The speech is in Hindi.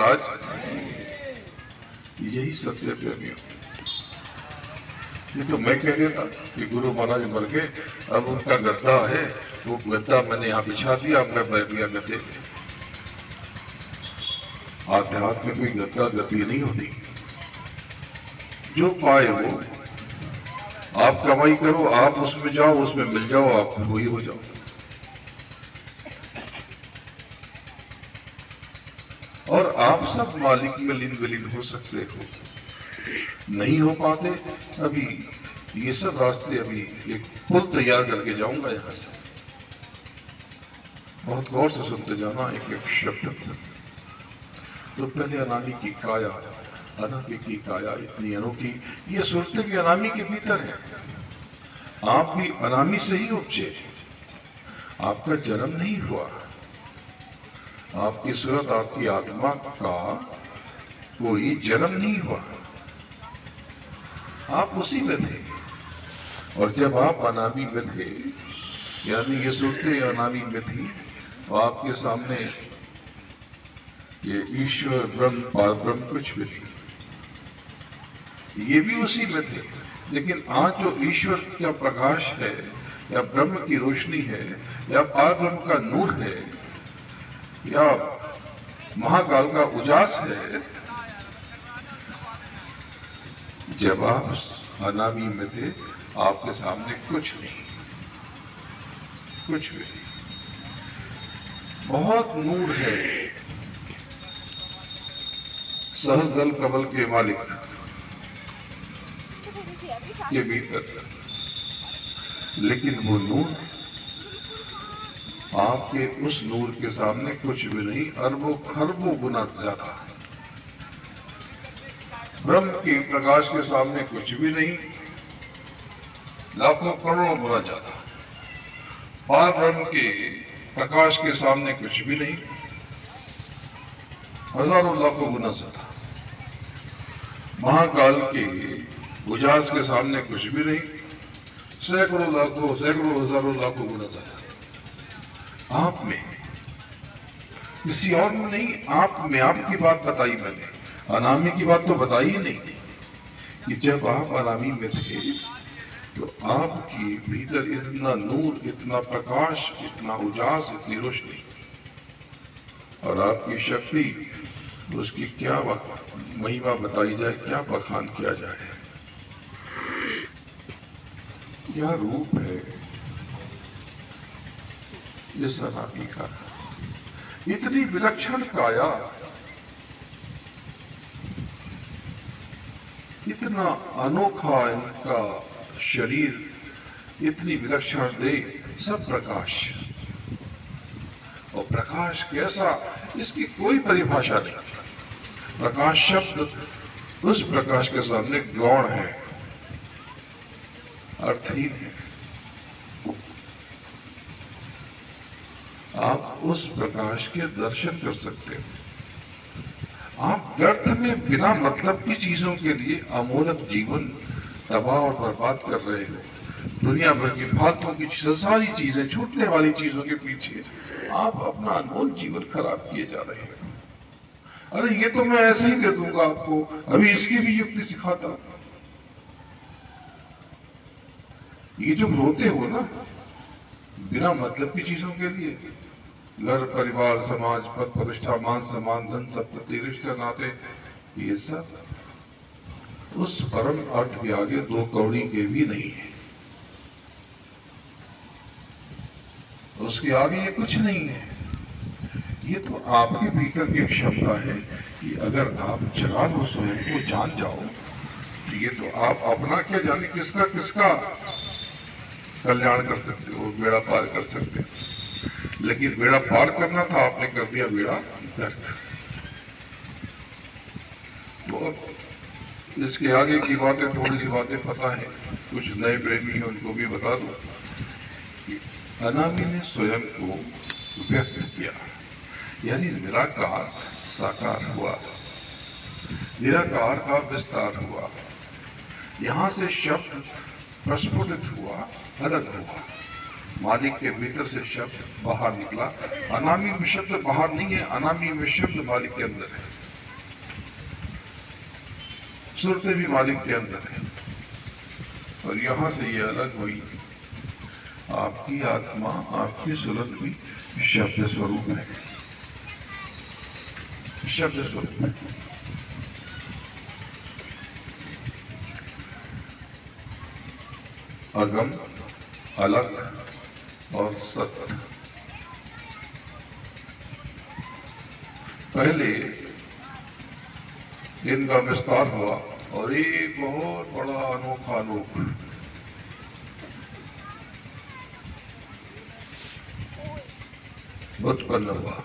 महाराज, यही सत्य प्रेमी हो। ये तो मैं कह देता कि गुरु महाराज मर गए, अब उनका गद्दा है, वो गद्दा मैंने यहाँ बिछा दिया, मैं बैठ गया गद्दे। आध्यात्म में कोई गद्दा गद्दी नहीं होती। जो पाए वो आप कमाई करो, आप उसमें जाओ, उसमें मिल जाओ, आप वही हो जाओ। और आप सब मालिक में लीन विलीन हो सकते हो, नहीं हो पाते। अभी ये सब रास्ते, अभी एक पुल तैयार करके जाऊंगा यहां से, बहुत गौर से सुनते जाना एक एक शब्द। तो पहले अनामी की काया, अनामी की काया इतनी अनोखी, ये सुरते की अनामी के भीतर है। आप भी अनामी से ही उपजे, आपका जन्म नहीं हुआ। आपकी सूरत, आपकी आत्मा का कोई जन्म नहीं हुआ, आप उसी में थे। और जब आप अनामी में थे, यानी ये सूरतें अनामी में थी, तो आपके सामने ये ईश्वर ब्रह्म पार ब्रह्म कुछ भी नहीं, ये भी उसी में थे। लेकिन आज जो ईश्वर का प्रकाश है, या ब्रह्म की रोशनी है, या पार ब्रह्म का नूर है, या महाकाल का उजास है, जब आप अनामी में थे, आपके सामने कुछ नहीं, कुछ भी नहीं। बहुत नूर है सहज दल कमल के मालिक के भीतर, लेकिन वो नूर आपके उस नूर के सामने कुछ भी नहीं, अरबों खरबों गुना ज्यादा। ब्रह्म के प्रकाश के सामने कुछ भी नहीं, लाखों करोड़ों गुना ज्यादा। पार ब्रह्म के प्रकाश के सामने कुछ भी नहीं, हजारों लाखों गुना ज्यादा। महाकाल के उजास के सामने कुछ भी नहीं, सैकड़ों लाखों, सैकड़ों हजारों लाखों गुना ज्यादा। आप में, किसी और में नहीं, आप में। आपकी बात बताई मैंने, अनामी की बात तो बताई ही नहीं कि जब आप अनामी में थे, तो आपके भीतर इतना नूर, इतना प्रकाश, इतना उजास, इतनी रोशनी, और आपकी शक्ति, उसकी क्या महिमा बताई जाए, क्या बखान किया जाए। क्या रूप है इस अनामी का, इतनी विलक्षण काया, इतना अनोखा इनका शरीर, इतनी विलक्षण देह, सब प्रकाश। और प्रकाश कैसा, इसकी कोई परिभाषा नहीं। प्रकाश शब्द उस प्रकाश के सामने गौण है, अर्थहीन है। आप उस प्रकाश के दर्शन कर सकते हो। आप व्यर्थ में बिना मतलब की चीजों के लिए अमोलक जीवन तबाह और बर्बाद कर रहे हो। दुनिया भर की फालतू की सारी चीजें, छूटने वाली चीजों के पीछे आप अपना अनमोल जीवन खराब किए जा रहे हैं। अरे ये तो मैं ऐसे ही दे दूंगा आपको, अभी इसकी भी युक्ति सिखाता। ये जो रोते हो ना बिना मतलब की चीजों के लिए, घर परिवार समाज पद प्रतिष्ठा मान सम्मान धन संपत्ति रिश्ते नाते, ये सब उस परम अर्थ के आगे दो कौड़ी के भी नहीं है। उसके आगे ये कुछ नहीं है। ये तो आपके भीतर की क्षमता है कि अगर आप जगा लो, स्वयं को जान जाओ, तो ये तो आप अपना क्या जाने किसका किसका कल्याण कर सकते हो, बेड़ा पार कर सकते हो। लेकिन बेड़ा पार करना था, आपने कर दिया बेड़ा गर्क। तो इसके आगे की बातें, थोड़ी सी बातें पता है, कुछ नए प्रेमी हैं उनको भी बता दो कि अनामी ने स्वयं को व्यक्त किया, यानी निराकार साकार हुआ, निराकार का विस्तार हुआ। यहां से शब्द प्रस्फुटित हुआ, अलग हुआ। मालिक के भीतर से शब्द बाहर निकला। अनामी में शब्द बाहर नहीं है, अनामी में शब्द मालिक के अंदर है। सूरतें भी मालिक के अंदर है, और यहां से ये अलग हुई। आपकी आत्मा, आपकी सूरत भी शब्द स्वरूप है, शब्द स्वरूप है। अगम, अलग और सत्य। पहले इनका विस्तार हुआ और एक बहुत बड़ा अनोखा रूप उत्पन्न हुआ।